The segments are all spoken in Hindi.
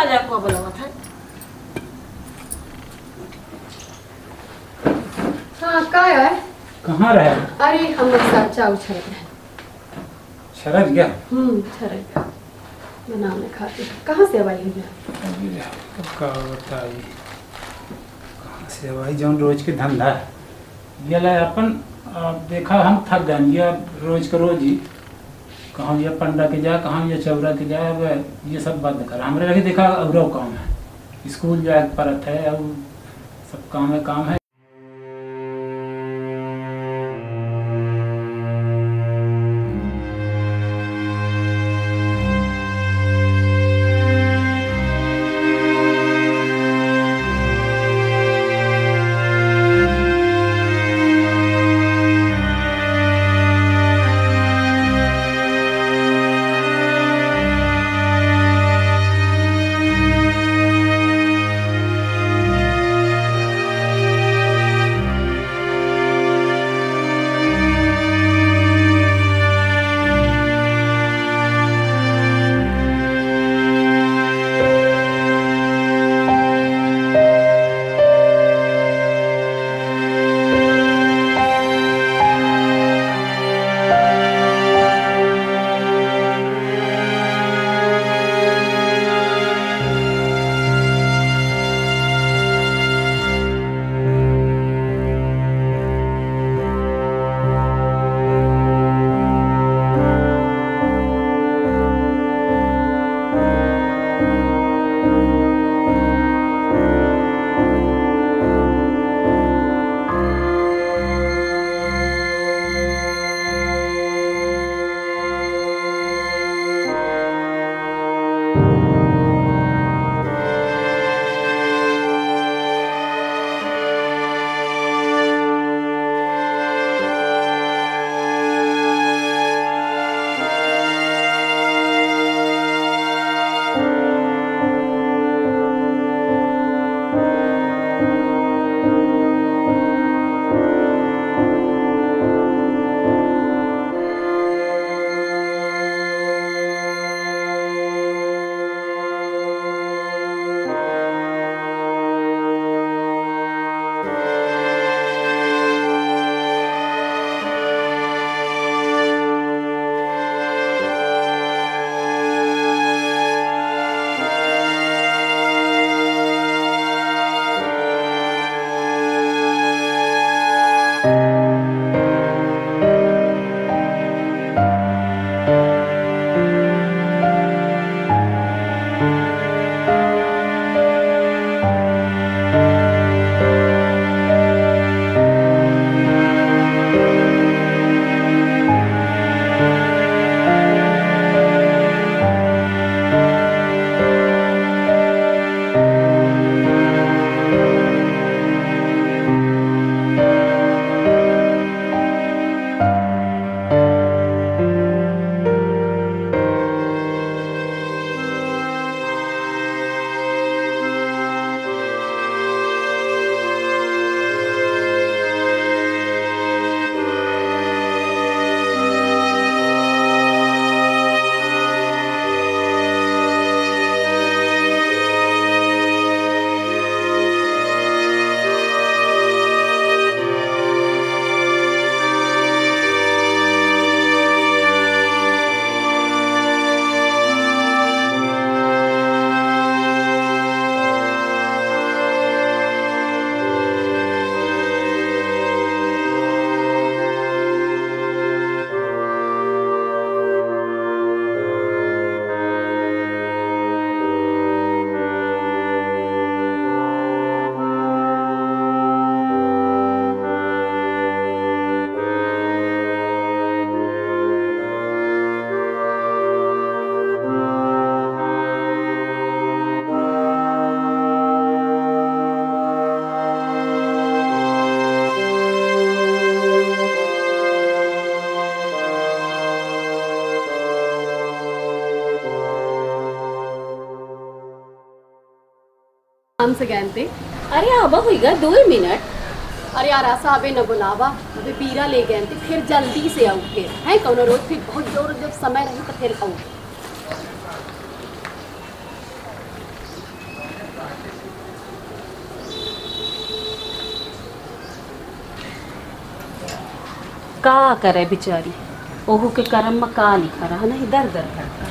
जा को बोला था। हाँ का है? कहाँ रहे? अरे हम साथ चाउ छर शरद गया? छर गया बनाने खाते। कहाँ से आई है? का बताइए कहाँ से भाई जौन रोज के धंधा है ये ला अपन देखा हम थक जाएंगे रोज के रोज ही कहाँ ये पंडा के जा कहाँ ये चौरा के जा अब ये सब बंद कर हमारे लगे देखा और काम है स्कूल जाए परत है और सब काम है। हम से गए। अरे आबा होगा 2 मिनट। अरे यार साहबे न बुलावा अबे बीरा ले गए थे फिर जल्दी से आऊ फिर है कौन रोज फिर बहुत जोर जब समय रही तो फिर आऊ। का करे बेचारी, ओहू के कर्म में का लिखा रहा नहीं, दर दर करता।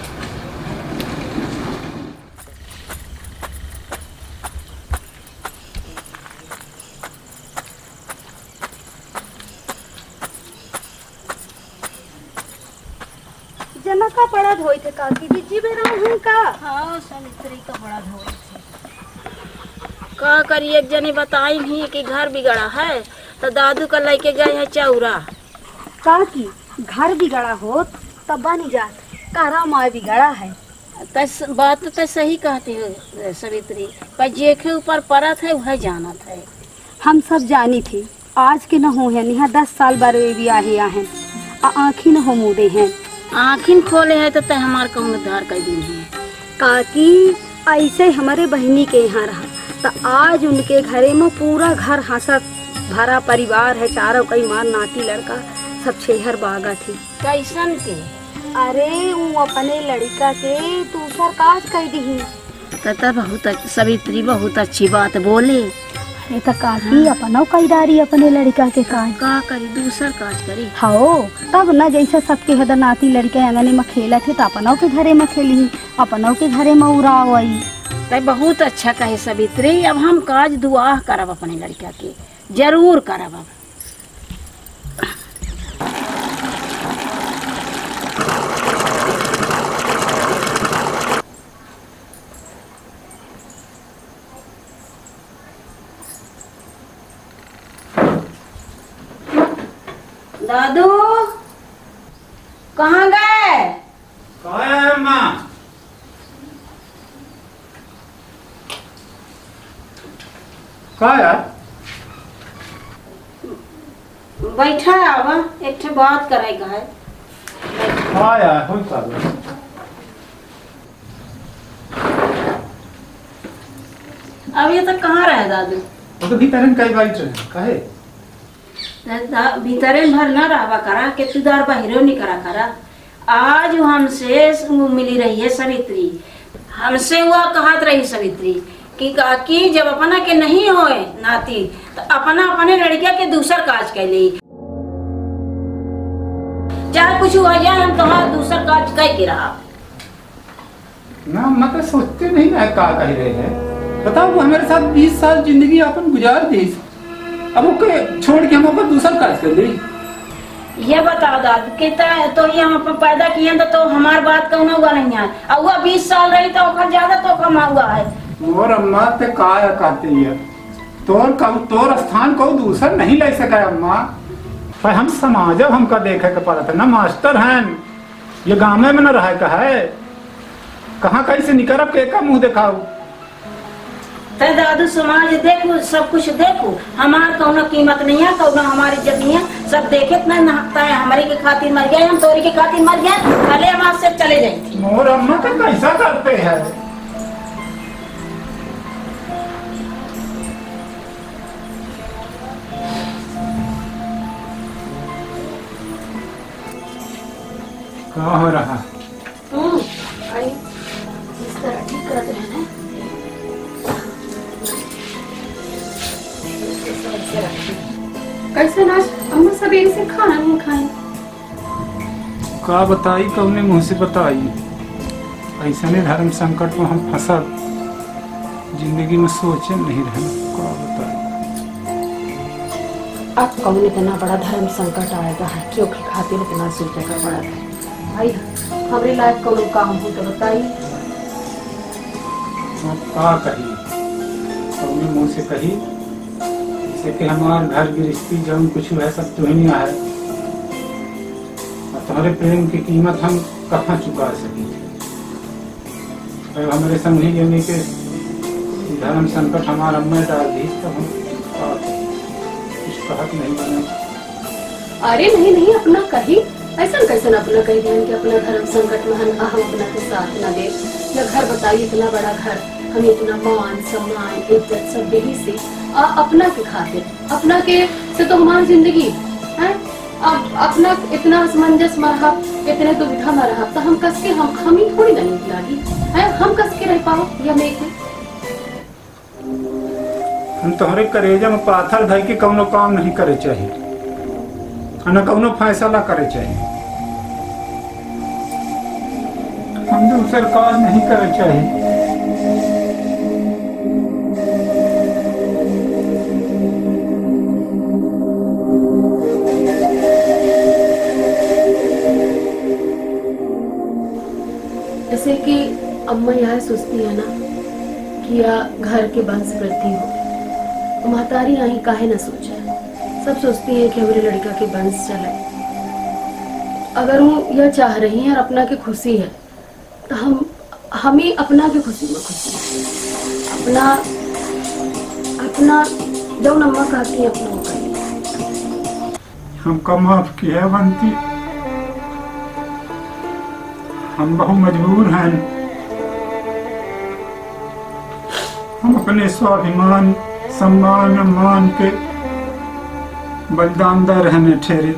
जना का बड़ा धोई थे काकी बिजी में रहूं का। हाँ सावित्री का बड़ा धोई थे। का करी, एक जने बताई भी कि घर बिगड़ा है तो दादू का लेके गए हैं चौरा। काकी घर बिगड़ा हो तब बनी जा, कारा माँ बिगड़ा है। बात तो सही कहती हो सावित्री, पर जेके ऊपर परत है वह जानत है। हम सब जानी थी, आज के न हो है निहा 10 साल बार भी आहे हैं, आँखी न हो मुदे हैं। आँखिन खोले है तो तय हमार कहूँ उद्धार कर दी है। काकी ऐसे हमारे बहनी के यहाँ रहा तो आज उनके घरे में पूरा घर हंसत भरा परिवार है, चारों कई मार नाती लड़का सब छेहर बागा थी। कैसन के? अरे वो अपने लड़का के दूसर काज कह दी। तथा बहुत सावित्री बहुत अच्छी बात बोले। अरे तो काकी अपनो कैदारी अपने लड़का के काज का करी, दूसर काज करी। हाँ तब न जैसे सबके हद नाती लड़के अंगने में खेला थे तो अपनों के घरे में खेली, अपनों के घरे में उड़ाव आई। तो बहुत अच्छा कहे सावित्री, अब हम काज दुआ करब अपने लड़का के, जरूर करब। अब दादू कहाँ गए? कहाँ है अम्मा? कहाँ है? बैठा आवा, एक ठे बात करेगा है। कहाँ है? हो का? अब ये तक कहाँ रहे दादू? वो तो भीतर कई बार चले काहे? भीतरे भर न रहवा करा के तुदार बाहरों नहीं करा करा। आज हमसे मिली रही है सावित्री, हमसे हुआ कहत रही सावित्री कि काकी जब अपना के नहीं होए नाती तो अपना अपने लड़किया के दूसर काज कर ली, चाहे कुछ हुआ जाए हम तुम्हारा दूसर काज कर के रहा ना। मतलब सोचते नहीं है का कह रहे हैं। बताओ वो हमारे साथ 20 साल जिंदगी अपन गुजार दी, अब ओके छोड़ के हम ओकर दूसर काज कर ली। ये बताओ दादू कितना तो ये हम पैदा किए तो हमार बात कौन हुआ नहीं है, और वह 20 साल रही तो ओकर ज्यादा तो कमा हुआ है। मोर अम्मा ते का कहते है तोर स्थान को दूसर नहीं ले सका अम्मा। पर हम समाज हमका देखे के पड़ता है ना, मास्टर हैं ये गाँव में न रहे का है, कहाँ कैसे निकलब के का मुँह दिखाऊ। तो दादू समाज देखो, सब कुछ देखो, हमार कौनो कीमत नहीं है, कौनो हमारी इज्जत नहीं है, सब देखे इतना नहकता है हमारी के खातिर मर गया, हम तोरी के खातिर मर गया, भले हम आज से चले जाए। मोर अम्मा का कैसा करते हैं? क्या हो रहा? इस तरह ठीक कर रहे हैं। कैसे नाच अम्मा सवेरे से खाना नहीं खाए? का बताई कौने मुँह से बताई, ऐसा नहीं धर्म संकट में हम फंसा जिंदगी में सोचे नहीं रहे। का बताई अब कौन इतना बड़ा धर्म संकट आएगा है, क्यों के खातिर इतना सोचे का पड़ा है भाई। हमारे लायक कौन काम हो तो बताइए। का कही कौने मुँह से कही कि हमारे घर गृहस्थी जब कुछ है सब तो ही नहीं आया, और तुम्हारे प्रेम की कीमत हम कहाँ चुका सके। तो हमारे समझी जमी के धर्म संकट हमारा अम्मा डाल दी तो हम कुछ कहत नहीं बने। अरे नहीं नहीं अपना कही, ऐसा कैसे अपना कही ध्यान कि अपना धर्म संकट में हम अपना के साथ न दे। या घर बताइए इतना बड़ा घर, हमें इतना मान सम्मान इज्जत सब यही से अपना के खातिर, अपना के से तो हमारी जिंदगी है। अब अपना इतना असमंजस में रहा, इतने दुविधा में रहा तो हम कस के हम ही थोड़ी नहीं लागी है, हम कस के रह पाओ या मैं हम तुम्हारे करेजा में पाथर धर के कौनो काम नहीं करे चाहिए। न कौनो फैसला करे चाहिए। हम दूसर काज नहीं करे चाहिए। जैसे कि अम्मा यह सोचती है ना कि या घर के वंश वृद्धि हो, तो महतारी यहाँ काहे न सोचे। सब सोचती हैं कि हमारे लड़का के वंश चले। अगर वो यह चाह रही हैं और अपना की खुशी है तो हम ही अपना की खुशी में खुशी अपना अपना जो अम्मा कहती है अपना वो करिए। हमको माफ किया बनती, हम बहुत मजबूर हैं। हम अपने स्वाभिमान सम्मान मान के बलिदान दे रहने ठहरे।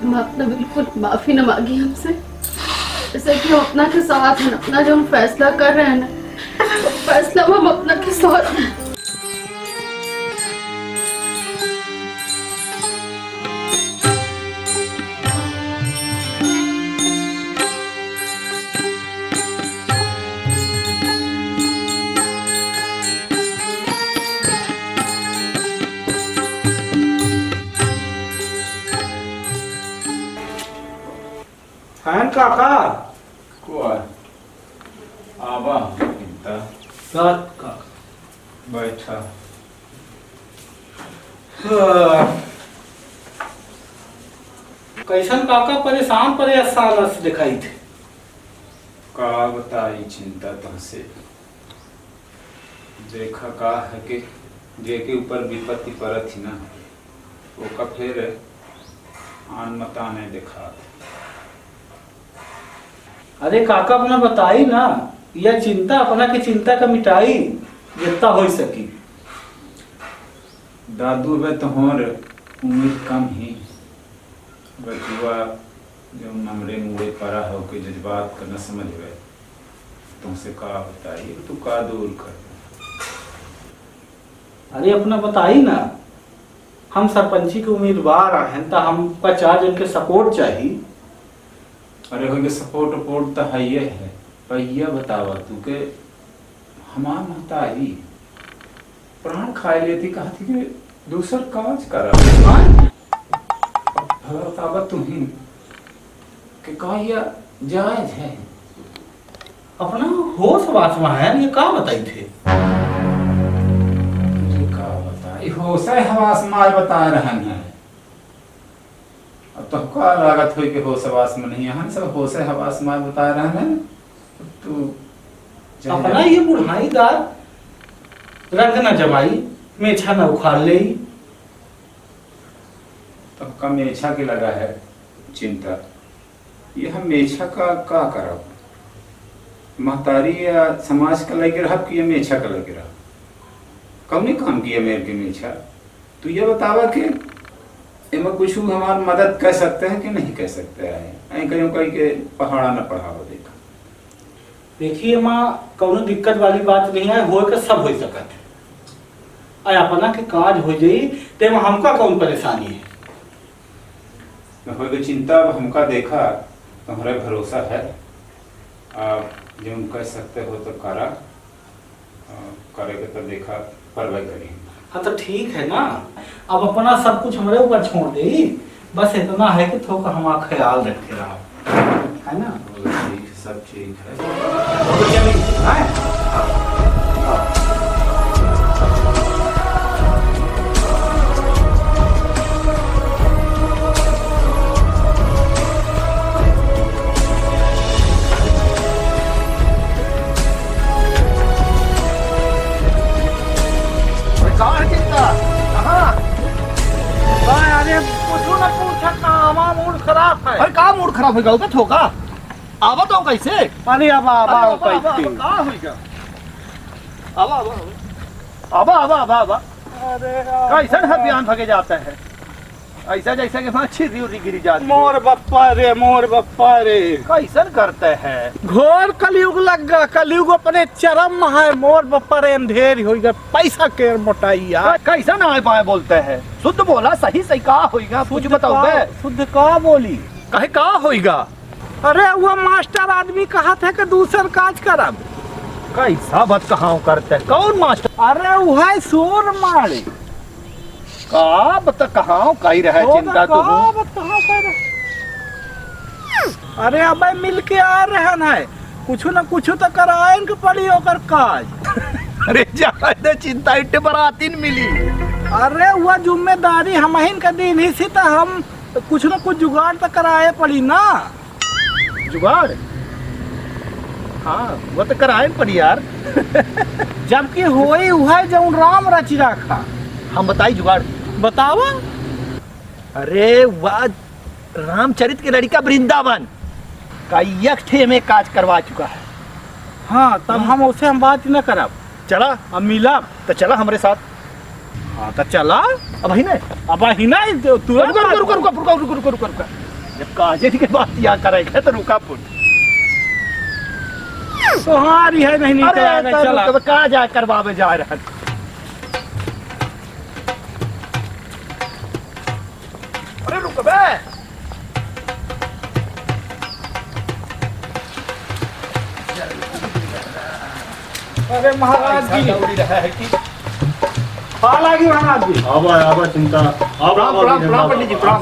हम अपना बिल्कुल माफी न मांगी हमसे। जैसे कि हम अपना के साथ हैं, अपना जो हम फैसला कर रहे हैं ना, फैसला हम अपना के साथ हैं। काका को आवा चिंता का बैठा। कैसन काका परेशान परेशान दिखाई थे। का बताई चिंता तुमसे। देखा का है कि जेके ऊपर विपत्ति पड़त थी ना, वो का फिर आन मता नहीं देखा। अरे काका अपना बताई ना, यह चिंता अपना की चिंता का मिटाई जितना हो सकी। दादू बे तोहर उम्र कम ही बचुआ जो नमरे मुड़े पड़ा हो के जज्बात का न समझ गए। तुमसे का बताइए तू का दूर कर। अरे अपना बताई ना, हम सरपंची के उम्मीदवार हैं तो हमका चार्ज उनके सपोर्ट चाहिए। अरे हो सपोर्ट वपोर्ट तो है ये है, पहिया बतावा तू के हमार महतारी प्राण खाए लेती कहती कि दूसर काज करा। बतावा तुम्हें कि का यह जायज है। अपना होश वास में है, ये का बताई थे। का बताई होश हवास मार बता रहे हैं। अब तो का लागत हुई कि होश हवास में नहीं है, सब होश हवास मार बता रहे हैं। तू अपना ये बुढ़ाई दार रंग न जमाई, मेछा न उखाड़ ले। तब का मेछा के लगा है चिंता। ये हम मेछा का करब महतारी या समाज का लगे रहा कि ये मेछा का लगे रहा। कब नहीं काम किया मेरे के मेछा। तू ये बतावा कि इमा कुछ हमारी मदद कर सकते हैं कि नहीं कर सकते हैं। कहीं कहीं के पहाड़ा न पढ़ावा देखा। देखिए माँ, कौनो दिक्कत वाली बात नहीं है, हो के सब हो सकत है। अपना के काज हो जाई ते हमका कौन परेशानी है। हो गई चिंता। अब हमका देखा तुम्हारे भरोसा है, आप जो कर सकते हो तो करा करेगा तो देखा परवाह करेंगे। हाँ तो ठीक है ना, अब अपना सब कुछ हमारे ऊपर छोड़ दे। बस इतना है कि थोड़ा हमारा ख्याल रखे रहा है ना। ठीक सब ठीक है। तो चलिए, हाँ? अरे का मूड खराब हो गया ठोका आवा तो कैसे। अरे आबा कैसे का हो गया। आवा अरे कैसे है बयान भगे जाता है। ऐसा जैसा कि वहाँ छिरी उरी गिरी जाती मोर बप्पा रे कैसन करते हैं। घोर कलयुग लग गया, कलयुग अपने चरम में है। मोर बप्पा रे अंधेर हो गया, पैसा के मोटाइया। कैसा ना पाए बोलते हैं, शुद्ध बोला, सही सही कहा होगा, कुछ बताओ बे। शुद्ध का बोली कहे कहा होगा। अरे वो मास्टर आदमी कहा था कि दूसर काज करब। कैसा बात कहाँ करते हैं, कौन मास्टर। अरे वह सोर मारे का बता कहाँ कही रहे चिंता तू। अरे अब मिल के आ रहे न, कुछ न कुछ तो कराए के पड़ी ओकर काज। अरे ज्यादा चिंता इट्टे बराती मिली। अरे वह जिम्मेदारी हमहिन का दिन ही सी, तो हम कुछ न कुछ जुगाड़ तो कराए पड़ी ना। जुगाड़, हाँ वो तो कराए पड़ी यार। जबकि होई हुआ जो राम रच रखा। हम बताई जुगाड़ बताओ। अरे वह रामचरित की लड़का वृंदावन का यक्षे में काज करवा चुका है। हाँ तब हम उससे हम बात न करब। चला अब मिला तो चला हमारे साथ। हाँ तो चला। अब ही नहीं, अब ही नहीं तुरंत रुको। जब काजे की बात याद करेगा तो रुका पुट। सोहारी है नहीं अरे चला। कहाँ जा करवावे जा रहा। अरे रुक बे। अरे महाराज जी हालांकि महाराज जी आवा चिंता प्रणाम पंडित जी, प्रणाम।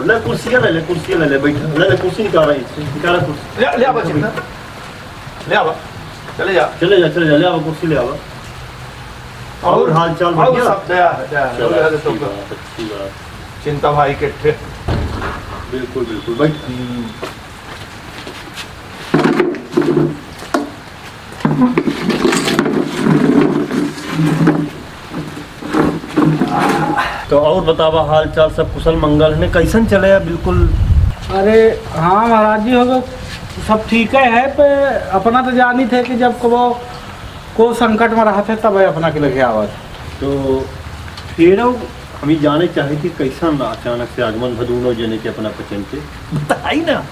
ले कुर्सी ले ले बैठ ले कुर्सी निकाल कुर्सी ले आवा चिंता, ले आवा, चले जा ले आवा कुर्सी ले आवा। और हाल चाल बढ़िया। सब दया है तो अच्छी बात। चिंता भाई के थे। बिल्कुल बैठ। तो और बतावा हाल चाल सब कुशल मंगल है, कैसन चले है बिल्कुल। अरे हाँ महाराज जी होगा सब ठीक है पे अपना तो जानी थे कि जब को संकट में रहा थे तब अपना के लगे आवत। तो फिर हम जाने चाहे थी कैसा अचानक से आगमन भदूनो जने के अपना पचन के बताई ना।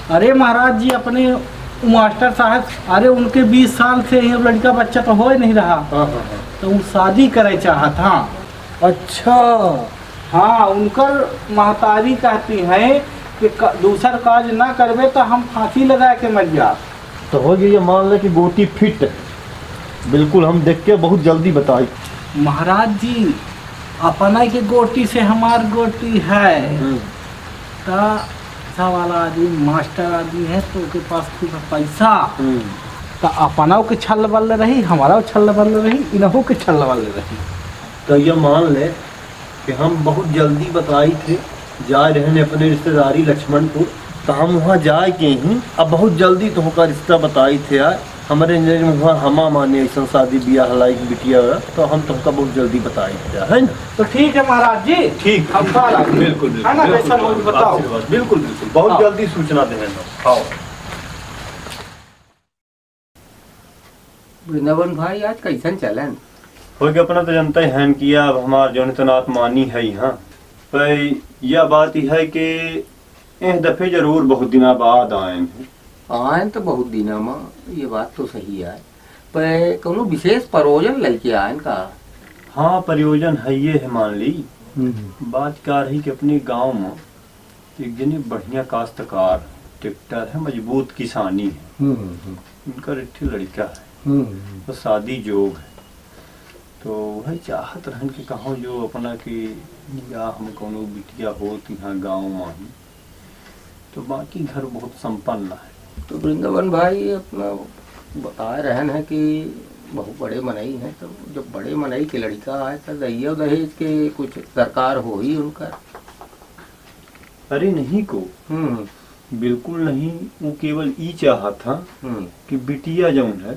अरे महाराज जी अपने मास्टर साहब, अरे उनके 20 साल से ही लड़का बच्चा तो हो ही नहीं रहा। हाँ। तो वो शादी करे चाहत। हाँ अच्छा हाँ, उनकर महतारी कहती हैं कि दूसर काज ना करवे तो हम फांसी लगा के मर जा। तो हो गया, मान ले कि गोटी फिट बिल्कुल, हम देख के बहुत जल्दी बताई। महाराज जी अपना के गोटी से हमार गोटी है। तो वाला आदमी मास्टर आदमी है तो उसके पास खूब पैसा। तो अपना के छल बल रही, हमारा छल बल रही, इन्हों के छल बल रही। तो ये मान ले कि हम बहुत जल्दी बताई थे, जा रहे अपने रिश्तेदारी लक्ष्मणपुर। तो हम वहाँ जाए के ही अब बहुत जल्दी तो का रिश्ता बताई थे यार। हमारे वहाँ हमा माने ऐसा शादी ब्याह लाइक बिटिया, तो हम तुमका बहुत जल्दी बताई थे, है ना। तो ठीक है महाराज जी, ठीक हम बिल्कुल है ना, वैसा मुझे बताओ। बिल्कुल बहुत जल्दी सूचना देना। आओ वृंदावन भाई आज कैसन चलन हो गया, अपना तो जनता है किया। अब हमार जनतनाथ मानी है यहाँ पर यह बात है कि इस दफे जरूर बहुत दिना बाद आए हैं। आए तो बहुत दिना में, ये बात तो सही है, पर कोनो विशेष प्रयोजन लेके आए का। हाँ प्रयोजन है ये है, मान ली बात क्या रही कि अपने गांव में एक जनी बढ़िया काश्तकार ट्रैक्टर है, मजबूत किसानी है, उनका रिट्ठी लड़का है, तो शादी जोग है। तो वह चाहत रहन के कहो जो अपना कि या हम कोनो बिटिया हो यहाँ गाँव में ही, तो बाकी घर बहुत संपन्न है। तो वृंदावन भाई अपना बता रहे हैं कि बहुत बड़े मनई हैं, तो जब बड़े मनई के लड़का आए तो दहिया दहेज के कुछ दरकार हो ही उनका। अरे नहीं को बिल्कुल नहीं, वो केवल ई चाहा था कि बिटिया जौन है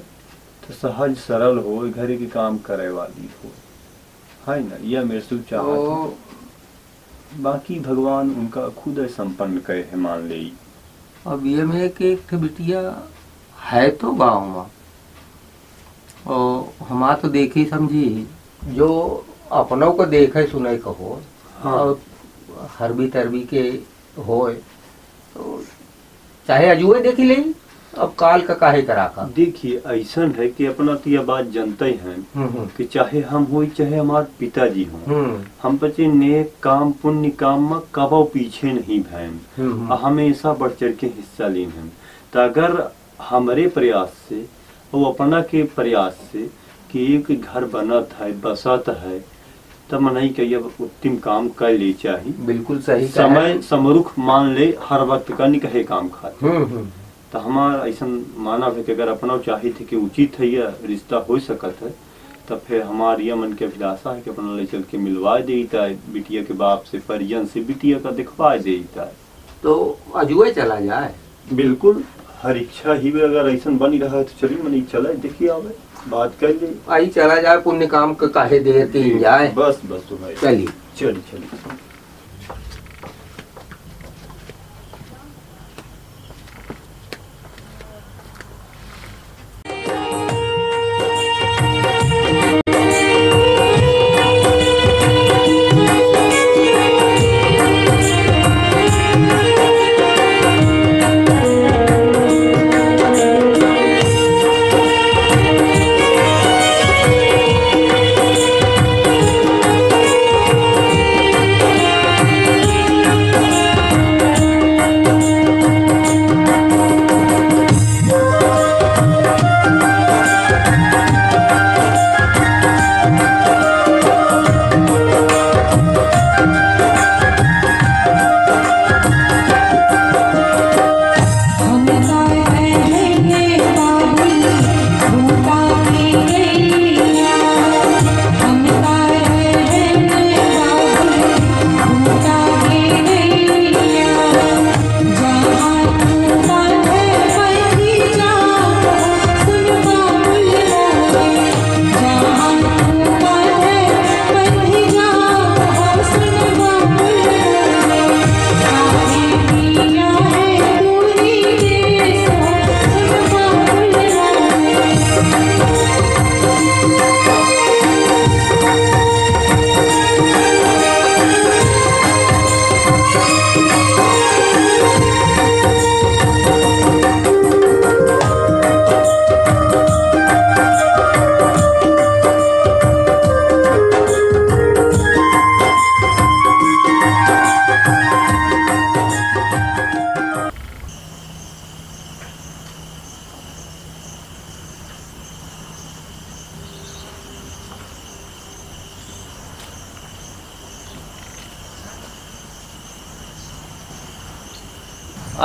तो सहज सरल हो, घर के काम करे वाली हो, है ना, यह मेरे से चाहा था। बाकी भगवान उनका खुद संपन्न करे है, मान ले। अब ये में एक बिटिया है तो गाँव में, और हमारा तो देखी समझी जो अपनों को देखे सुने कहो, हाँ। और हरबी तरबी के होए तो चाहे अजुए देखी ले, अब काल का काहे करा का। देखिए ऐसा है कि अपना तो यह बात जानते हैं कि चाहे हम हो चाहे हमारे पिताजी हों, हम बच्चे नेक काम पुण्य काम में कबो पीछे नहीं भैन, हमेशा बढ़ चढ़ के हिस्सा लीन हैं। तो अगर हमारे प्रयास से और अपना के प्रयास से कि एक घर बनत है बसत है तब मनाई के ये उत्तम काम कर ले चाहिए। बिल्कुल सही समय समरुख मान ले हर वक्त का नहीं कहे काम खाते। तो हमारा ऐसा मानव है कि अगर अपना चाहे थे कि उचित है या रिश्ता हो सकता है तब फिर हमारी यह मन के अभिलाषा है कि अपना ले चल के मिलवा देता है बिटिया के बाप से परिजन से बिटिया का दिखवा देता है। तो अजुए चला जाए। बिल्कुल हर इच्छा ही में अगर ऐसा बनी रहा है तो चलिए मनी चला देखिए आवे बात कर ले आई चला जाए पुण्य काम का काहे देर के जाए। बस बस तो भाई चलिए चलिए चलिए।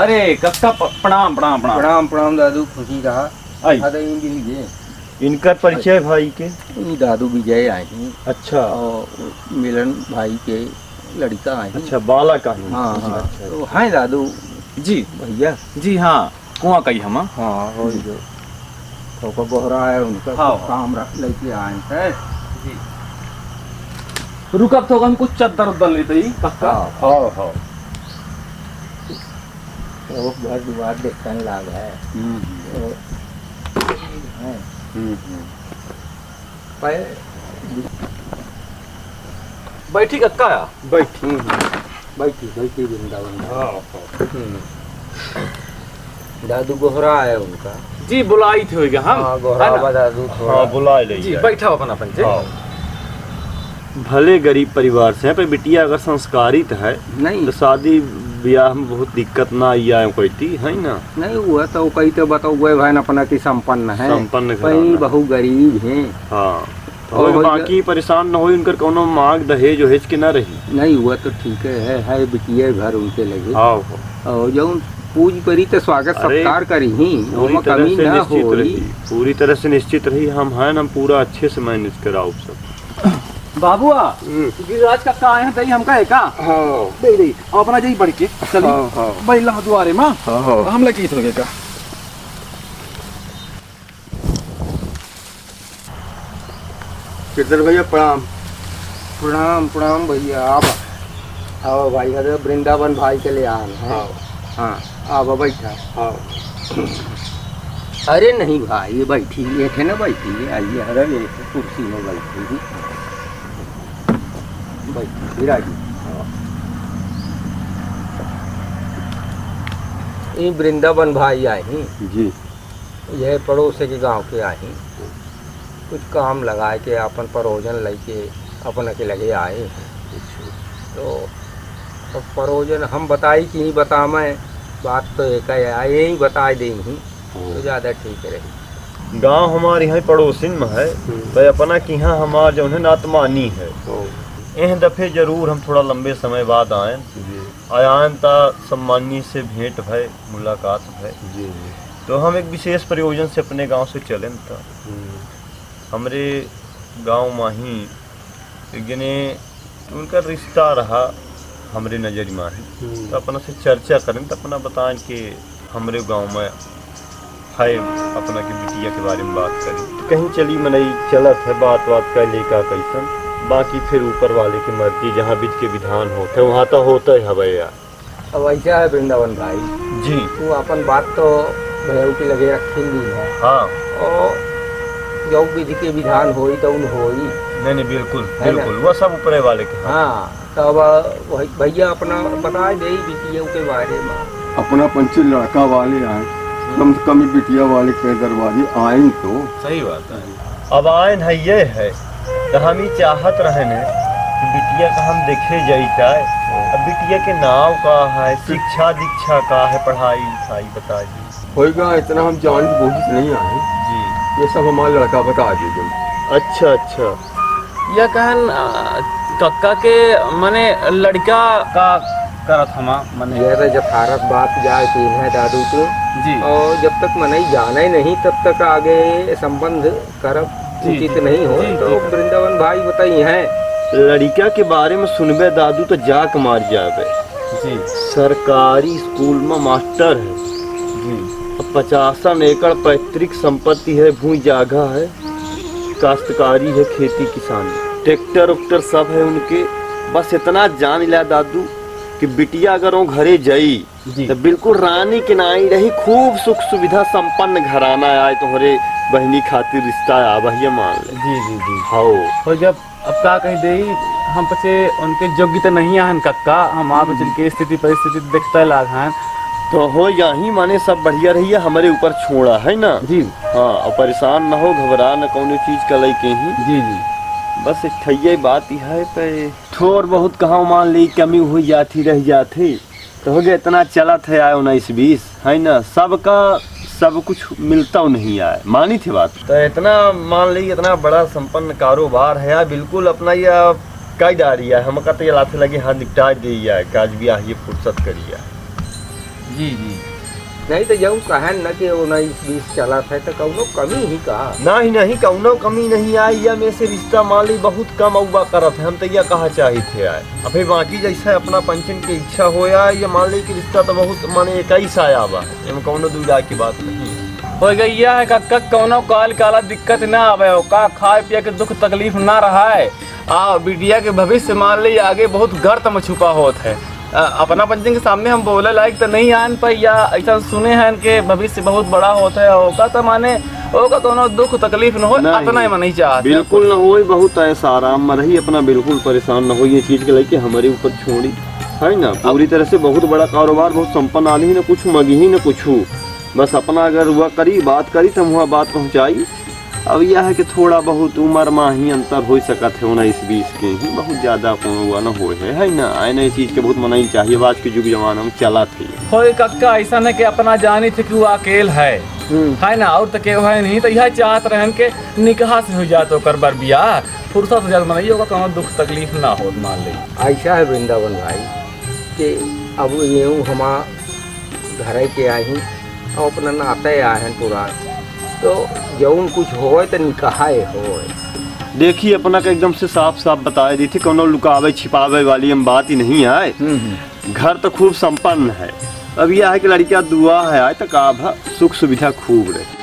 अरे कक्का प्रणाम प्रणाम प्रणाम प्रणाम प्रणाम दादू खुशी रहा। आई। लीजिए इनका परिचय भाई के दादू विजय आए हैं अच्छा और मिलन भाई के लड़का आए हैं। अच्छा बाला का ही हाँ हाँ अच्छा तो हैं दादू जी भैया। जी हाँ कुआं कही हम हाँ हो जो ठोकर बोहरा है उनका हाँ। कुछ काम लेके आए हैं। रुकब तो हम कुछ चद्दर उद्दर लेते ही कक्का हाँ हाँ वो घर दुआर देखने लाग है। बैठी कक्का बैठी बैठी वृंदावन। दादू गोहरा है उनका। जी बुलाई थे होगा हम हाँ गोहरा दादू हाँ बुला ले जी बैठा अपन अपन से भले गरीब परिवार से है पर बिटिया अगर संस्कारित है नहीं तो शादी ब्याह में बहुत दिक्कत ना आया कोई है ना नहीं हुआ तो कई तो बताओ गए भाई अपना की संपन्न है संपन्न कई बहु गरीब है। हाँ और तो बाकी परेशान न हो उनकर कोनो मांग दहेज वहेज के ना रही नहीं हुआ तो ठीक है बिटिया घर उनके लगे। हाँ और जो पूज करी तो स्वागत सत्कार करी ही कमी ना हो पूरी तरह से निश्चित रही हम हैं हम पूरा अच्छे से मैनेज कराओ सब। बाबुआ गिरिराज कक्का आए हैं दही हमका है का हाँ दे दे अपना जई बढ़ के चल हाँ बैला दुआरे मां हाँ हम लगी तो का किधर भैया प्रणाम प्रणाम प्रणाम भैया आप आओ भाई अरे वृंदावन भाई के लिए आए हैं। हाँ आओ बैठा हाँ अरे नहीं भाई ये बैठी ये थे ना बैठी आइए अरे ये कुर्सी में बैठी बैठी विराजी ये वृंदावन भाई आए हैं जी। यह पड़ोस के गांव के आए हैं, कुछ काम लगाए के अपन परोजन लेके अपन के लगे आए हैं। तो अब परोजन हम बताई कि नहीं बता, मैं बात तो एक आए ही बता देंगी तो ज़्यादा ठीक रही। गांव हमारे यहाँ पड़ोसिन में है, भाई अपना कि यहाँ हमार जो है नातमानी है। एह दफे जरूर हम थोड़ा लंबे समय बाद आयन ता सम्मानी से भेंट भय, मुलाकात भय। तो हम एक विशेष प्रयोजन से अपने गांव से चले था। हमरे गांव माही एक जने उनका रिश्ता रहा हमरे नजर माही, तो अपना से चर्चा करें तो अपना बताएं कि हमरे गांव में है अपना की बिटिया के बारे में बात करें। तो कहीं चली मनई चलत है बात कर ले का कैसन, बाकी फिर ऊपर वाले की मर्जी, जहाँ बीच के विधान होते हैं वहाँ तो होता है भैया। अब ऐसा है वृंदावन भाई जी, तू अपन बात तो भैया के लगे रखेंगी है। हाँ, और जो विधि के विधान होई तो उन होई। नहीं बिल्कुल बिल्कुल, वह सब ऊपर वाले के। हाँ, तो अब भैया अपना बता दे बिटिया के बारे में। अपना पंचल लड़का वाले आए, कम से कम बिटिया वाले के दरवाजे आए तो सही बात है। अब आयन है ये है तो हम ही चाहत रहे न कि बिटिया का हम देखे जाता है। अब बिटिया के नाव का है, शिक्षा दीक्षा का है, पढ़ाई लिखाई बता दी होगा। इतना हम जान की बोझ से नहीं आए जी, ये सब हमारा लड़का बता दीजिए। अच्छा अच्छा, यह कहन कक्का के मने लड़का का करत हमा मने ये तो जब भारत बात जाए तो है दादू तो जी, और जब तक मनई जाना ही नहीं तब तक आगे संबंध करब उचित नहीं हो। जी, तो जी। वृंदावन भाई बताई हैं लड़का के बारे में सुनबे दादू तो जाक मार जावे जी सरकारी स्कूल में मास्टर है जी, 50 एकड़ पैतृक संपत्ति है, भूमि जागा है, काश्तकारी है, खेती किसानी, ट्रैक्टर उक्टर सब है उनके। बस इतना जान लिया दादू कि बिटिया अगर वो घरे जाई तो बिल्कुल रानी के नाई रही, खूब सुख सुविधा संपन्न घराना आए तो हरे बहनी खातिर रिश्ता आबहिया मान ले। जी जी जी। हाँ, और जब अब का कही दे हम पचे उनके योग्य तो नहीं आहन कक्का, हम आप चल के स्थिति परिस्थिति देखते लाग हैं तो हो यही माने सब बढ़िया रही है, हमारे ऊपर छोड़ा है ना जी। हाँ, और परेशान ना हो, घबरा न कौन चीज का लई के ही। जी जी, बस ठैया बात यह है पे थोड़ बहुत कहाँ मान ली कमी हुई जाती रह जाती तो हो गया। इतना चला था आए 19-20 है ना, सबका सब कुछ मिलता नहीं आए, मानी थी बात। तो इतना मान ली इतना बड़ा संपन्न कारोबार है यार, बिल्कुल अपना यह कई डारी है, हम कहते ये लाते लगे हाँ निपटा दी है, काज भी ये फुर्सत करिए। जी जी, नहीं तो जब कहन न कि 19-20 चला था तो कौनो कमी ही कहा नहीं कौनो कमी नहीं आई, या में से रिश्ता मान ली बहुत कम अउबा करत है, हम तो यह कहा चाहे थे आए। अब फिर बाकी जैसे अपना पंचन की इच्छा होया, ये मान ली कि रिश्ता तो बहुत माने 21 आया बा, इसमें कौनो दूजा की बात नहीं है। हो गई यह है कक्का कौनो काल काला दिक्कत ना आवे हो, का खाए पिए के दुख तकलीफ ना रहा है। बिटिया के भविष्य मान ली आगे बहुत गर्त में छुपा होत है। अपना पंचन के सामने हम बोले लायक तो नहीं आन पर, या ऐसा सुने हैं कि भविष्य बहुत बड़ा होता है, होगा तो माने होगा कोनो दुख तकलीफ न हो, इतना ही मैं नहीं चाहता। बिल्कुल न हो, बहुत ऐसा आराम में रही, अपना बिल्कुल परेशान न हो, ये चीज के लेके हमारे ऊपर छोड़ी है ना। पूरी तरह से बहुत बड़ा कारोबार, बहुत संपन्न आदमी ही न कुछ मगी ही न कुछ, बस अपना अगर हुआ करी बात करी तो वहाँ बात पहुँचाई। अब यह है कि थोड़ा बहुत उम्र में ही अंतर हो सकत है 19-20 के ही, बहुत ज्यादा कोनो हुआ न हो है ना। आए नई चीज के बहुत मनाई चाहिए, आज के युग जमाना में चला थे। कोई कक्का ऐसा न कि अपना जानी थे कि वो अकेल है ना, और तो के है नहीं, तो यह चाहत रहन के निकाह से हो जाए तो कर बार बियाह फुर्सत हो जाए, मनाई होगा कोनो दुख तकलीफ ना हो मान ली। ऐसा है वृंदावन भाई कि अब यूँ हम घर के आई और अपना नाते आए हैं पूरा, तो जौन कुछ होए तो निकाहे होए। देखिए अपना का एकदम से साफ साफ बताए दी थी, कोनो लुकावे छिपावे वाली हम बात ही नहीं आए। घर तो खूब संपन्न है, अब यह है कि लड़कियां दुआ है आए तो का सुख सुविधा खूब रहे।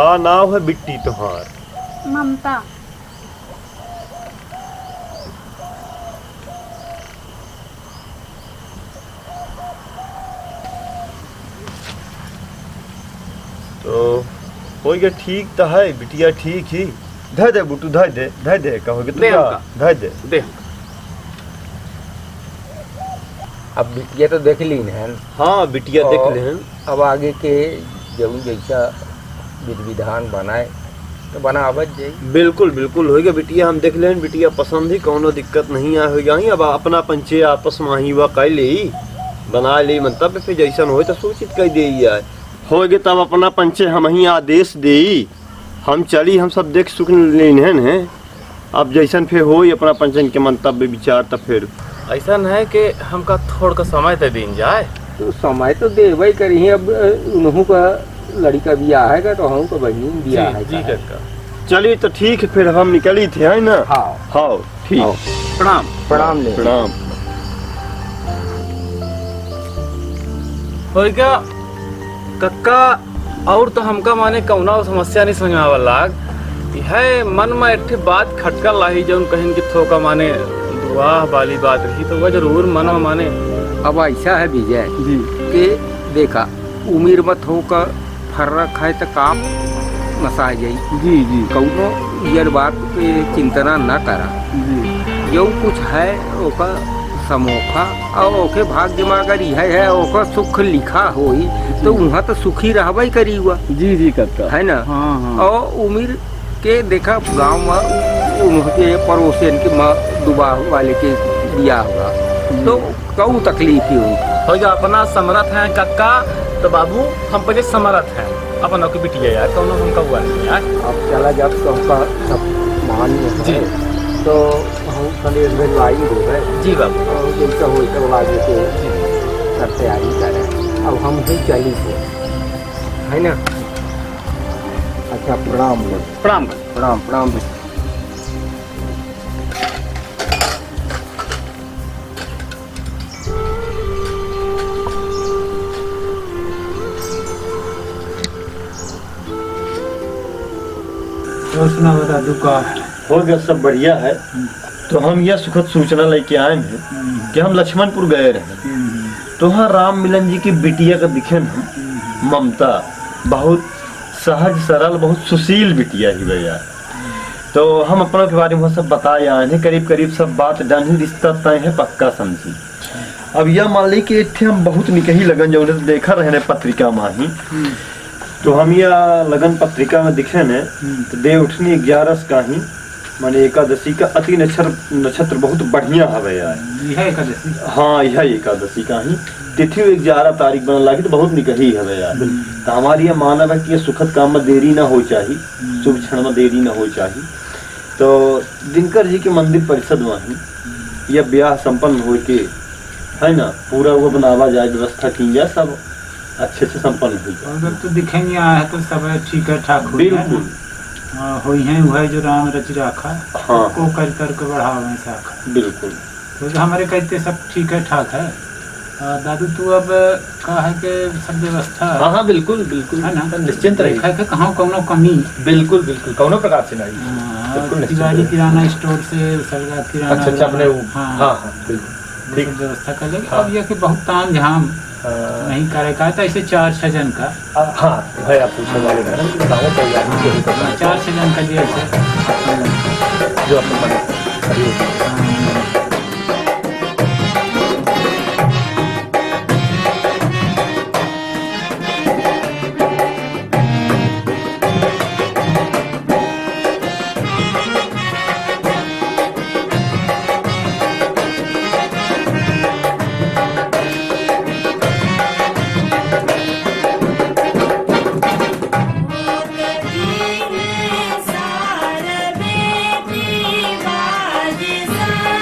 का नाम है बिट्टी तुहार? ममता। तो हो गया ठीक तो है बिटिया ठीक ही। धर दे बुटू धर दे कहोगे तो धर दे। अब बिटिया तो देख ली है। हाँ बिटिया देख ले। अब आगे के जब जैसा विधि विधान बनाए तो बनावत जाए। बिल्कुल बिल्कुल होगा बिटिया, हम देख लें बिटिया पसंद ही कोनो दिक्कत नहीं आ हो जाए। अब अपना पंचे आपस में ही वह कह ले बना ले मंतव्य फिर जैसन हो तो सूचित कर दे हो गए तब अपना पंचे हम ही आदेश दे हम चली हम सब देख सुख लेन है। अब जैसन फिर हो अपना पंचन के मंतव्य विचार तब फिर ऐसा है कि हमका थोड़ा का समय तो दिन जाए। तो समय तो देवे करी। अब उन्हों का लड़का ब्याह है तो हम को बहनी ब्याह है। जी कक्का चलिए तो ठीक है फिर हम निकली थे है ना। हाँ ठीक। प्रणाम प्रणाम ले प्रणाम। हो गया कक्का और तो हमका माने कौना समस्या नहीं समझ में लाग है। मन में एक बात खटका लाई जो कहीं कि थोका माने वाह वाली बात रही तो वह जरूर मन में माने। अब ऐसा है विजय कि देखा उम्र मत हो का फर्क है तो काम नसा जाई। जी जी कौनो ये बात पे चिंतना न करा। जो कुछ है ओका समोखा और ओके भाग्य में अगर यह है ओका सुख लिखा होई तो वहाँ तो सुखी रहबई करी हुआ। जी जी कक्का है ना। हाँ। और उम्र के देखा गांव में उनके पड़ोसियन के माँ दुबा वाले के बिया होगा तो कऊ तकलीफ ही हुई। हो गया अपना समर्थ है कक्का तो बाबू हम पे समर्थ है अपना की बिटिया यार कौन हमका हुआ नहीं यार। अब चला जब सबका सब मान्य है तो हम संदेश भिजवाई देवे। जी बाबू जैसा हो तो आगे के सब तैयारी करें। अब हम ही चली थे है ना। अच्छा प्रणाम प्रणाम प्रणाम प्रणाम। दादू का हो गया सब बढ़िया है। तो हम यह सुखद सूचना लेके आए हैं कि हम लक्ष्मणपुर गए रहे तो वहाँ राम मिलन जी की बिटिया का दिखे न ममता बहुत सहज सरल बहुत सुशील बिटिया ही भैया। तो हम अपनों के बारे में सब बताए आए हैं करीब करीब सब बात डन ही रिश्ता तय है पक्का समझी। अब यह मान ली कि इतने हम बहुत निकही लगन जो देखा रहे पत्रिका में ही तो हम यह लगन पत्रिका में दिखे ने तो देव उठनी 11 का ही माने एकादशी का अति नक्षत्र बहुत बढ़िया हवे यार। यह एकादशी हाँ यह एकादशी का ही तिथि 11 तारीख बनल लागी तो बहुत निकही हवे यार। तो हमारी यह मानव है कि यह सुखद काम में देरी ना हो चाहिए शुभ क्षण में देरी ना हो चाहिए। तो दिनकर जी के मंदिर परिषद में ही यह ब्याह संपन्न हो के है ना पूरा वो बनावा जाए व्यवस्था की जाए सब अच्छे से संपन्न हुई। अगर तो दिखेंगे आया तो सब ठीक है ठाक बिल्कुल हुई है वह जो राम रच रखा हाँ को कर करके बढ़ावा शाखा बिल्कुल। तो हमारे कहते सब ठीक है ठाक है। दादू तू अब कहा है कि सब व्यवस्था हाँ बिल्कुल बिल्कुल है ना निश्चिंत रही है कहाँ कौनो कमी बिल्कुल बिल्कुल कौनो प्रकार से नहीं। तिवारी किराना स्टोर से सरगा किराना अच्छा अपने हाँ बिल्कुल ठीक व्यवस्था कर लेंगे। अब यह कि बहुत ताम झाम नहीं करे का तो ऐसे 4-6 जन का हाँ भाई आप पूछने वाले 4-6 जन का लिए जो अपने सार बेटी बाज सा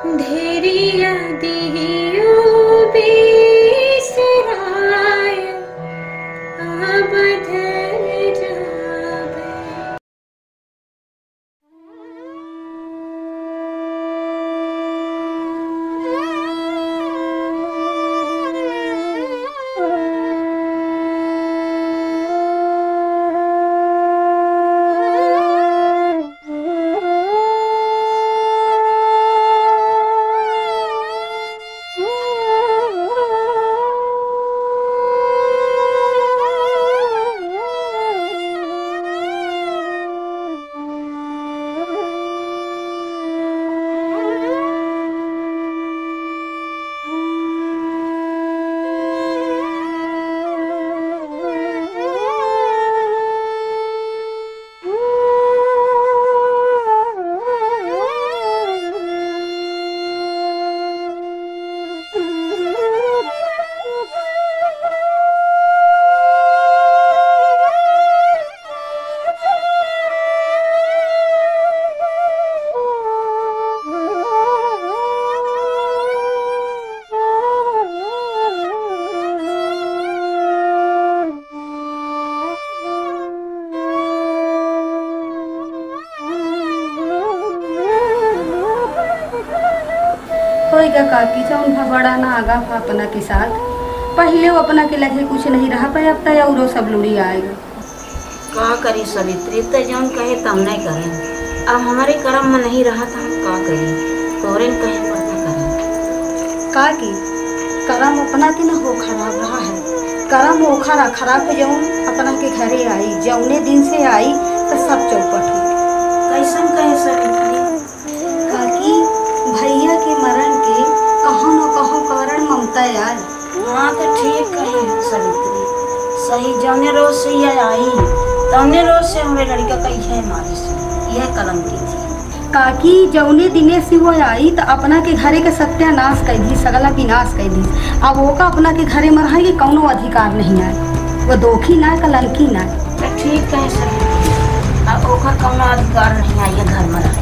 धेरिया दियो बेसराय अब धर जाबे। होएगा काकी जौन भगवाड़ा ना आगा था अपना के साथ पहले वो अपना के लगे कुछ नहीं रहा पाए अब तक और सब लुड़ी आएगा। का करी सवित्री तो जौन कहे तम नहीं करें। अब हमारे कर्म में नहीं रहा था हम का करें तोरे कहे पता करें। काकी कर्म अपना के ना हो खराब रहा है कर्म वो खराब हो जौन अपना के घरे आई जौने दिन से आई तो सब चौपट हो कैसन कहे सवित्री। काकी भैया के मरण के कहाँ न कहाँ कारण ममता यार। हाँ तो ठीक कही सवित्री सही जौने रोज से यह आई तौने रोज से हमारे लड़का कही है मारी से यह कलम की थी। काकी जौने दिने से वो आई तो अपना के घरे के सत्यानाश कर दी सगला विनाश कर दी। अब वो का अपना के घरे में रहा कौनो अधिकार नहीं आए वो दोखी ना कलंकी ना। तो ठीक कहे सवित्री अब ओकर कौनो अधिकार नहीं आई घर में रहे।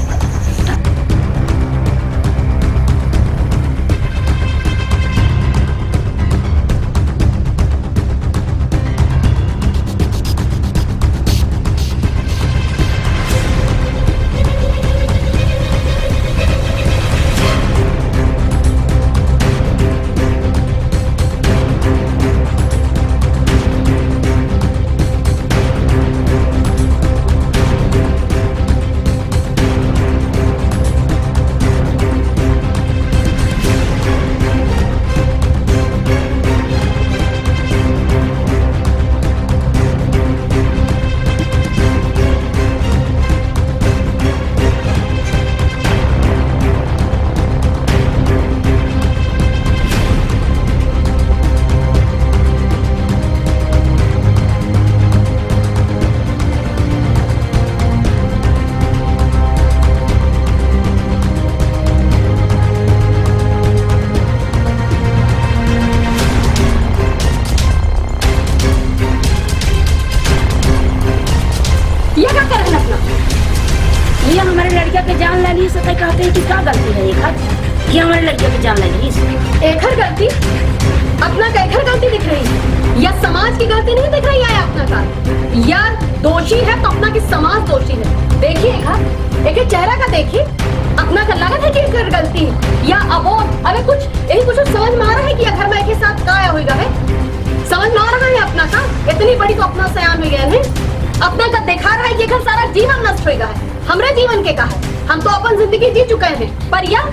कहते हैं कि क्या गलती है एक ये हमारे लड़के की जान लगी एक गलती अपना का एक गलती दिख रही है या समाज की गलती नहीं दिख रही है अपना का या दोषी है तो अपना की समाज दोषी है। देखिए एक चेहरा का देखिए अपना का लागत है कि एक गलती या अबोध अरे कुछ यही कुछ समझ में आ रहा है कि घर में एक साथ का आया होगा है समझ में आ रहा है अपना का इतनी बड़ी तो अपना सयान हो गया है अपना का दिखा रहा है कि घर सारा जीवन नष्ट होगा है हमरे जीवन के का है हम तो अपन जिंदगी जी चुके हैं पर यह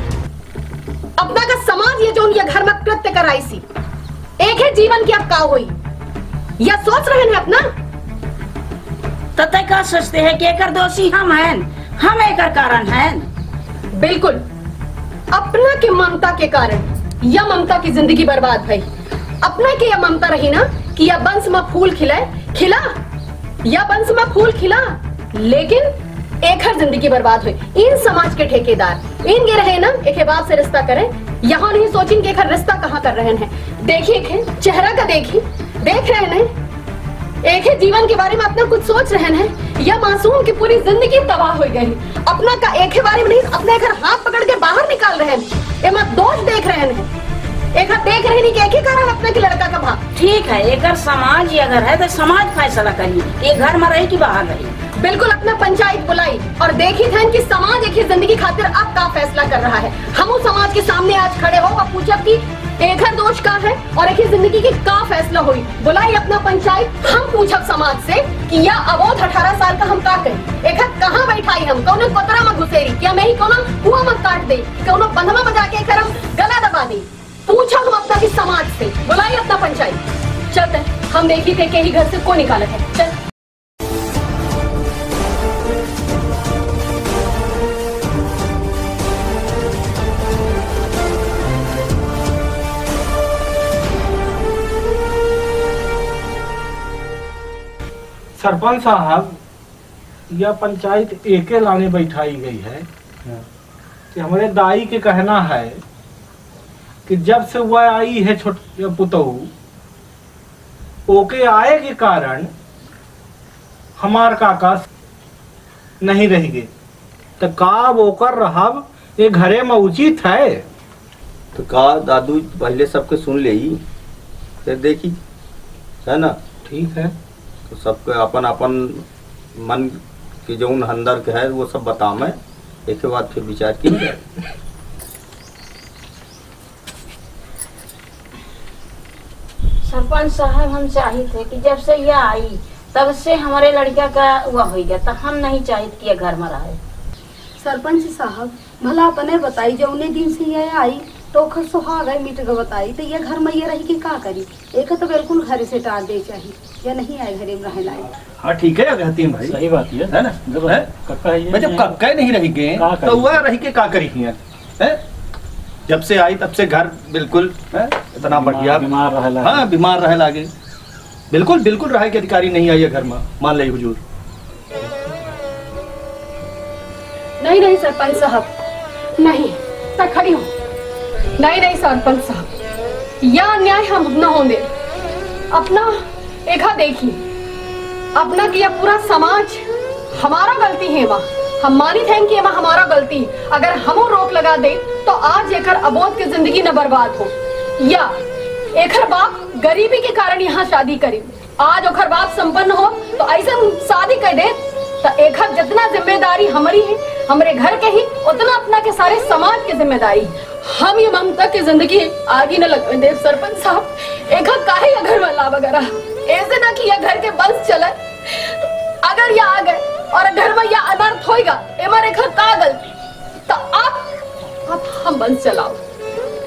अपना का समाज ये जो ये घर में कृत्य कराई सी एक है जीवन की अब का हुई या सोच रहे हैं अपना तय का सोचते हैं कि एकर दोषी हम हैं हम एकर कारण हैं बिल्कुल अपना के ममता के कारण या ममता की जिंदगी बर्बाद भई अपना के यह ममता रही ना कि यह बंस में फूल खिला या बंस में फूल खिला लेकिन एक हर जिंदगी बर्बाद हुई इन समाज के ठेकेदार इन ये रहे ना एक बाप से रिश्ता करें यहाँ नहीं सोचें कि एक रिश्ता कहाँ कर रहे हैं देखिए चेहरा का देखिए देख रहे हैं एक ही जीवन के बारे में अपना कुछ सोच रहे हैं या मासूम की पूरी जिंदगी तबाह हो गई। अपना का एक ही बारे में नहीं, अपने घर हाथ पकड़ के बाहर निकाल रहे हैं। ये मत दोष देख रहे हैं, एक हाथ देख रहे नहीं कि एक ही कारण अपने के लड़का का भाग। ठीक है, अगर समाज ही अगर है तो समाज फैसला करिए ये घर में रही कि बाहर रही। बिल्कुल अपना पंचायत बुलाई और देखी थे कि समाज एक ही जिंदगी खातिर अब का फैसला कर रहा है। हम उस समाज के सामने आज खड़े हो और पूछब कि एक हर दोष का है और एक ही जिंदगी की का फैसला हुई। बुलाई अपना पंचायत, हम पूछब समाज से कि या अबोध 18 साल का हम का करें। एक हर कहाँ बैठाई हम कौन कोतरा में घुसेरी, क्या मैं ही कौन कुआं में काट दे, कौन बंधवा में जाके एक हम गला दबा दे। पूछा हम अपना की समाज से, बुलाई अपना पंचायत। चलते हम देखी थे के ही घर से कौन निकाला है। चल सरपंच साहब, यह पंचायत एके लाने बैठाई गई है कि हमारे दाई के कहना है कि जब से वह आई है छोटे पुतहू, ओके आए के कारण हमार काका नहीं रह गए, तो का वो कर रहा ये घरे में उचित है। तो का दादू पहले सबके सुन ले ही, फिर देखी, है ना? ठीक है, तो सबके अपन अपन मन के जो अंदर के है वो सब बता मैं एक के बाद फिर विचार की जाए। सरपंच साहब, हम चाहिए थे कि जब से यह आई तब से हमारे लड़का का हुआ हो गया, तो हम नहीं चाहिए कि यह घर में रहे। सरपंच साहब, भला अपने बताई जौने दिन से यह आई तो ओकर सुहाग है मिट गए बताई, तो ये घर में ये रही कि का करी। एक तो बिल्कुल घर से टाल दे चाहिए, या नहीं आए घरे में रह लाए। हाँ ठीक है हतीम भाई, सही बात है ना? जब कक्का नहीं रही के तो वह रही के का करी है? जब से आई तब से घर बिल्कुल इतना बढ़िया बीमार रह लागे। हाँ बीमार रह लागे, बिल्कुल बिल्कुल रहे के अधिकारी नहीं आई है घर में, मान ले हुजूर। नहीं नहीं सरपंच साहब, नहीं तक खड़ी हूँ। नहीं नहीं सरपंच साहब, यह अन्याय हम न होने। अपना एका देखी, अपना किया पूरा समाज हमारा गलती है वहाँ, हम मानित हैं कि वहाँ हमारा गलती। अगर हम रोक लगा दे तो आज एकर अबोध की जिंदगी न बर्बाद हो, या एकर बाप गरीबी के कारण यहाँ शादी करी, आज ओकर बाप संपन्न हो तो ऐसे शादी कर दे तो एकर जितना जिम्मेदारी हमारी है, हमारे घर के ही, उतना अपना के सारे समाज की जिम्मेदारी। हम ये ममता की जिंदगी आगे न लगने दे सरपंच साहब। एक काहे घर वाला वगैरह ऐसे ना कि यह घर के बंस चले, अगर यह आ गए और घर में यह अनर्थ होएगा हमारे घर का गलती, तो अब हम बंस चलाओ।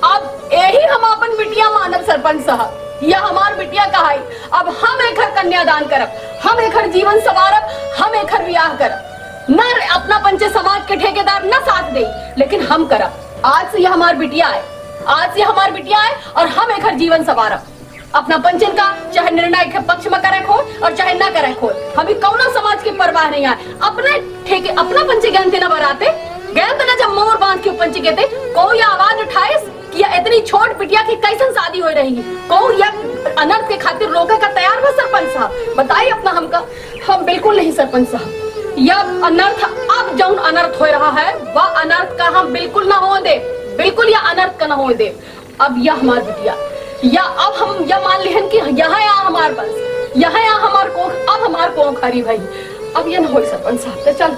अब यही हम अपन बिटिया मानव सरपंच साहब, यह हमार बिटिया कहाई। अब हम एक कन्यादान करब, हम एक जीवन सवारब, हम एक ब्याह करब। न अपना पंचे समाज के ठेकेदार न साथ दे, लेकिन हम करब। आज से यह हमार बिटिया है, आज से हमार बिटिया है और हम एक जीवन सवारब। अपना पंचन का चाहे निर्णय के पक्ष में करे खोल और चाहे न करे खोल, हमें कौनो समाज की परवाह नहीं है। अपने ठेके अपना पंचे ज्ञान न बराते गए तो न जब मोर बांध के पंचे कहते कोई आवाज उठाए कि इतनी छोट बिटिया की कैसन शादी हो रही है, को या अनर्थ के खातिर रोके का तैयार है सरपंच साहब? बताइए अपना हमका। हम बिल्कुल नहीं सरपंच साहब, यह अनर्थ अब जो अनर्थ हो रहा है वह अनर्थ का हम बिल्कुल न हो दे, बिल्कुल यह अनर्थ का न हो दे। अब यह हमारी बिटिया, या अब हम यह मान लें कि यहाँ यहाँ हमारे पास, यहाँ यहाँ हमारे कोख, अब हमारे कोख हरी भाई, अब यह न हो सरपंच साहब। तो चल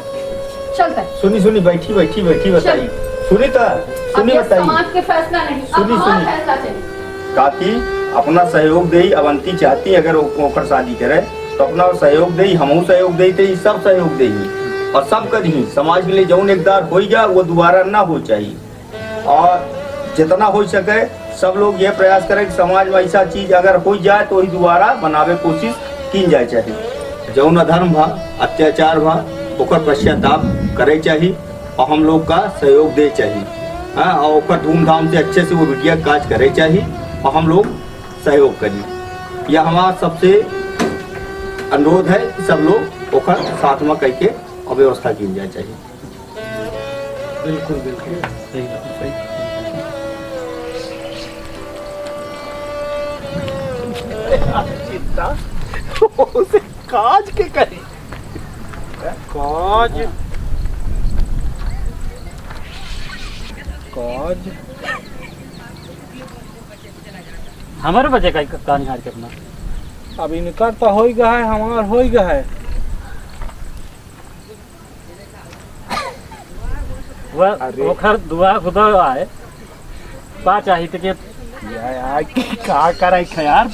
चलता सुनी सुनी बैठी बैठी बैठी बताइए, सुनी तो सुनी बताइए। समाज के फैसला नहीं, सुनी सुनी फैसला चाहिए। काकी अपना सहयोग दे, अवंती चाहती अगर ओकर शादी करे तो अपना सहयोग दे, हमहू सहयोग दे, तो सब सहयोग दे और सब करी समाज के लिए जौन एकदार हो गया वो दोबारा ना हो चाहिए। और जितना हो सके सब लोग ये प्रयास करें कि समाज में ऐसा चीज अगर हो जाए तो ही दोबारा बनावे कोशिश की जाए चाहिए। जौन अधर्म भा अत्याचार भा ओकर पश्चाताप करे चाहिए और हम लोग का सहयोग दे चाहिए। हाँ, और ओकर धूमधाम से अच्छे से वो बिटिया काज करे चाहिए और हम लोग सहयोग करिए। यह हमारा सबसे अनुरोध है कि सब लोग ओकर साथ में करके और व्यवस्था की जाए चाहिए। बिल्कुल बिल्कुल सही बात, सही। चिंता उसे काज के करी काज काज हमारे बजे का कहानी हार के अपना अब इनका तो हो ही गया है, हमार हो ही गया है। वो खर दुआ खुदा आए पा चाहिए थे कि यार क्या करे यार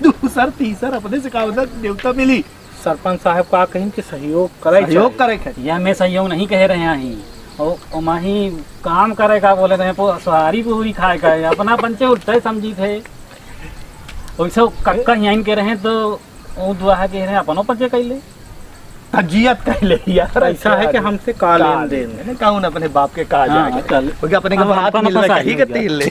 दूसर तीसर अपने से कहा देवता मिली। सरपंच साहब का कहीं के सहयोग करे या मैं सहयोग नहीं कह रहे हैं और माही काम करेगा बोले थे सवारी पूरी खाए का अपना पंचे उठते समझी थे वैसे कक्का यहाँ के रहे तो वो दुआ है कह रहे अपनों पंचे कह ले तजियत कह ले यार। ऐसा है कि हमसे का लेन देन कहूँ ना अपने बाप के कहा जाए क्योंकि अपने को हाथ मिल रहा है कहीं के ले।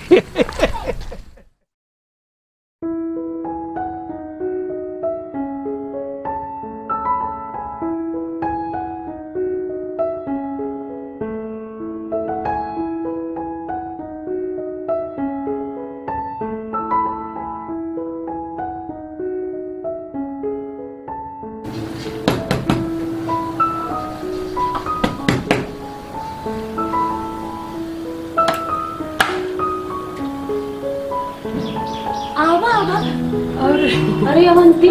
अरे अवंती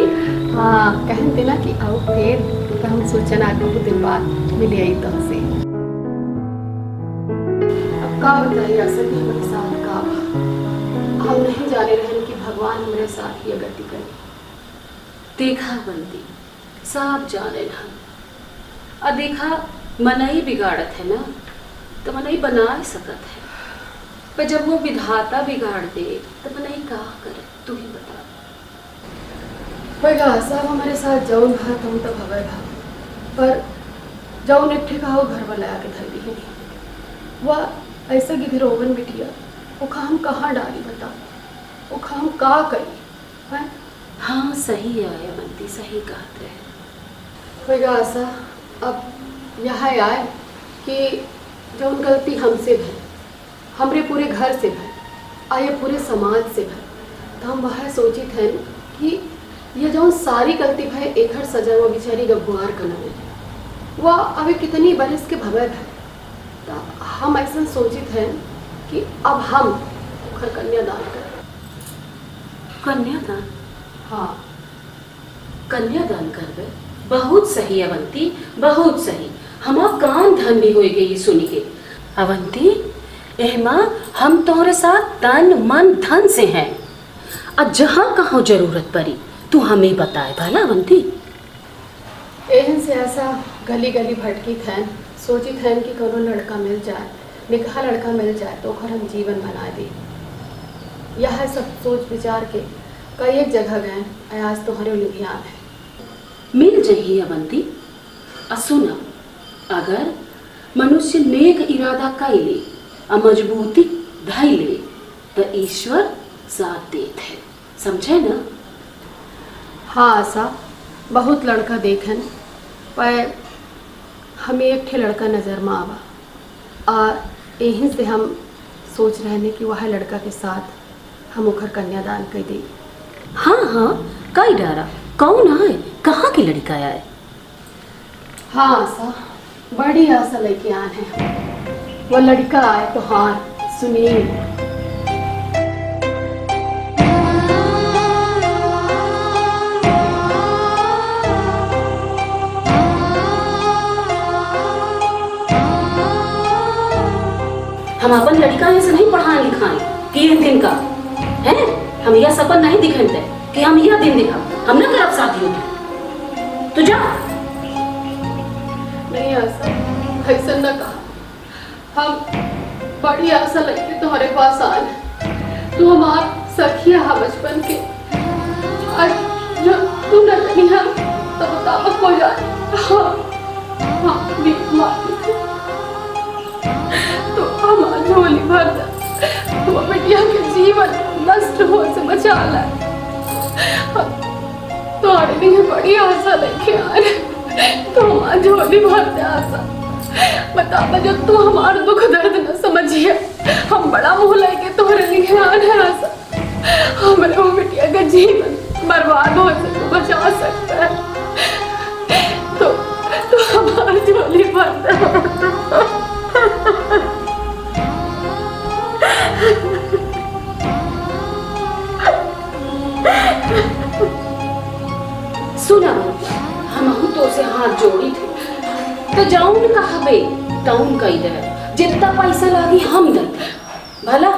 हाँ कहते ना कि आओ फिर तो हम सोचना बहुत दिन बाद मिले आई तो से अब का बताइए असल में हमारे साथ का हम नहीं जाने रहे कि भगवान हमारे साथ ये गति करे। देखा अवंती सब जाने ना देखा मनई बिगाड़त है ना तो मनई बना ही सकत है पर जब वो विधाता बिगाड़ दे तो मनई का करे तू ही बता। सब हमारे साथ जौन भा तुम तो भवे भा पर जौन एक ठेका घर वाला आके धरी ही नहीं वह ऐसा गिधे रोवन बिटिया वो हम कहाँ डाली बता वो हम का करी है। हाँ सही है अवंती सही कहते हैं ऐसा अब यहाँ आए कि जौन गलती हमसे भय हमरे पूरे घर से भय आए पूरे समाज से भय तो हम वह सोची थे कि ये जो सारी गलती भाई एक हर सजा वो बेचारी गब्बार कनवे वह अभी कितनी बरस के भवे है तो हम ऐसा सोचित हैं कि अब हम घर कन्यादान करें। कन्यादान हाँ कन्यादान करवे बहुत सही अवंती बहुत सही हमारा कान धन भी हो गई सुन के। अवंती एहमा हम तुम्हारे साथ तन मन धन से हैं और जहाँ कहाँ जरूरत पड़ी तू हमें बताए भला अवंती। एहन से ऐसा गली गली भटकी थैन सोची थैन कि कोनो लड़का मिल जाए निकाह लड़का मिल जाए तो हम जीवन बना दे। यह सब सोच विचार के कई एक जगह गए आज तो हरे लुधियान है मिल जाइए अवंती। सुना अगर मनुष्य नेक इरादा कर ले और मजबूती धई ले तो ईश्वर साथ देते है समझे ना। हाँ आशा बहुत लड़का देखन पर हमें एक ठे लड़का नज़र में आवा और यहीं से हम सोच रहे हैं कि वह लड़का के साथ हम ओखर कन्यादान कर दे। हाँ हाँ कई डारा कौन है कहाँ की लड़का है। हाँ आशा बड़ी आशा लेके आन है वो लड़का आए तो हाँ सुनिए। हम अपन लड़का से नहीं पढ़ाए लिखाए कि एक दिन का है हम यह सपन नहीं दिखाते कि हम यह दिन दिखा हम न करब शादी होगी तो जा नहीं आशा ऐसा न कहा हम बड़ी आशा लेके तुम्हारे पास आए तू हमार सखिया है बचपन के आज जो तू न कहीं हम तो मुताबिक हो जाए। हाँ हाँ तो हमारा झोली भर वो बिटिया के जीवन नष्ट हो से बचा ला तो लिए बड़ी आशा लेके आ रहे तो हमारा झोली भर दे आशा बता जो तू हमारा दुख दर्द न समझिए हम बड़ा मुँह लेके तुम्हारे लिए आ रहे आशा हमारे वो बिटिया का जीवन बर्बाद हो से तो बचा चाहबे तौन कही दे, जितना पैसा लागी हम दे भला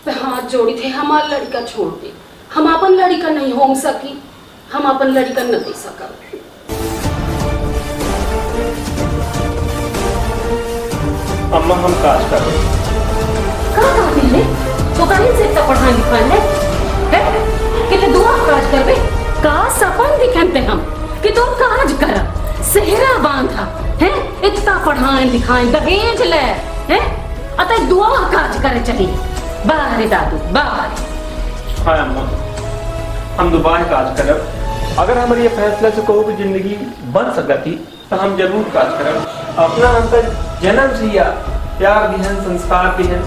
पे हाथ जोड़ी थे हमार लड़का छोड़ दे। हम अपन लड़का नहीं होम सकी, हम अपन लड़का न दे सकब। अम्मा हम काज कर रहे का काबिल है तो कहीं से इतना पढ़ा लिखा है कि ते दुआ काज करबे का सपन दिखनते हम कि तुम काज कर सेहरा बांधा है, इतना पढ़ाए लिखाए दहेज ले है, अतः दुआ काज करे चाहिए। बाहर दादू बाहर। हाँ अम्मा, हम दोबारा काज करब। अगर हमारी ये फैसला से कहो कि जिंदगी बन सकती तो हम जरूर काज करब। अपना हमका जन्म से या प्यार भी है, संस्कार भी है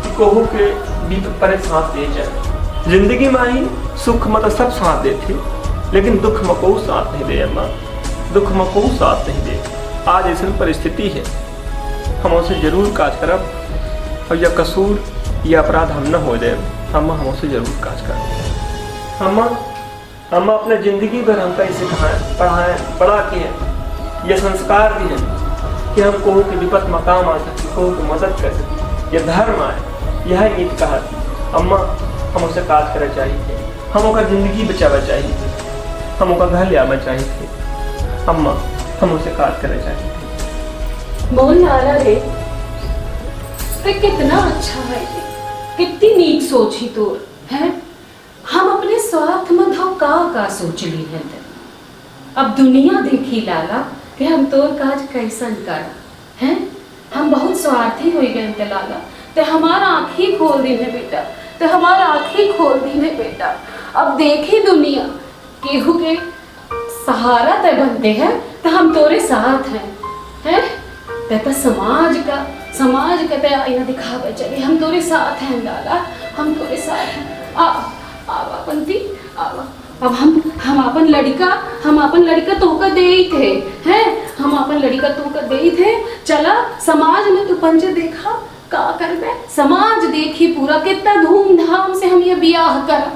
कि कहू के भी पर साथ दे जाए। जिंदगी में ही सुख मतलब सब साथ देते, लेकिन दुख में को साथ नहीं दे अम्मा, दुख में को साथ नहीं दे। आज ऐसी परिस्थिति है, हम उसे जरूर काज करब और यह कसूर या अपराध हम न हो जाए। अम्मा हम उसे जरूर काज करब। अम्मा अपने जिंदगी भर हमका इसे पढ़ाए बड़ा किए, ये संस्कार भी है कि हम कोहू के विपत मकाम आ सके, कोहू की मदद कर सके, ये धर्म आए, यह नीति कहा थी। अम्मा हम उसे काज करना चाहिए, हम ओकर जिंदगी बचावा चाहिए, हम ओकर घर ले आना चाहिए। अम्मा हम उसे काज करना चाहिए। मोहन लाला रे कितना अच्छा है, कितनी नीक सोची तो है। हम अपने स्वार्थ में धो का सोच ली है। अब दुनिया देखी लाला कि हम तोर काज कैसन कर हैं। हम बहुत स्वार्थी हो गए थे लाला, ते हमारा आँखी खोल दी है बेटा, ते हमारा आँखी खोल दी है बेटा। अब देखी दुनिया केहू के सहारा ते बनते हैं तो हम तोरे साथ हैं ते समाज का ते आईना दिखावे चलिए हम तोरे साथ हैं लाला, हम तोरे साथ हैं। आवा पंती आवा। अब हम अपन लड़का तोका दे ही थे हैं, हम अपन लड़का तोका दे ही थे। चला समाज में तू पंजे देखा का करबे, समाज देखी पूरा कितना धूमधाम से हम ये ब्याह करा।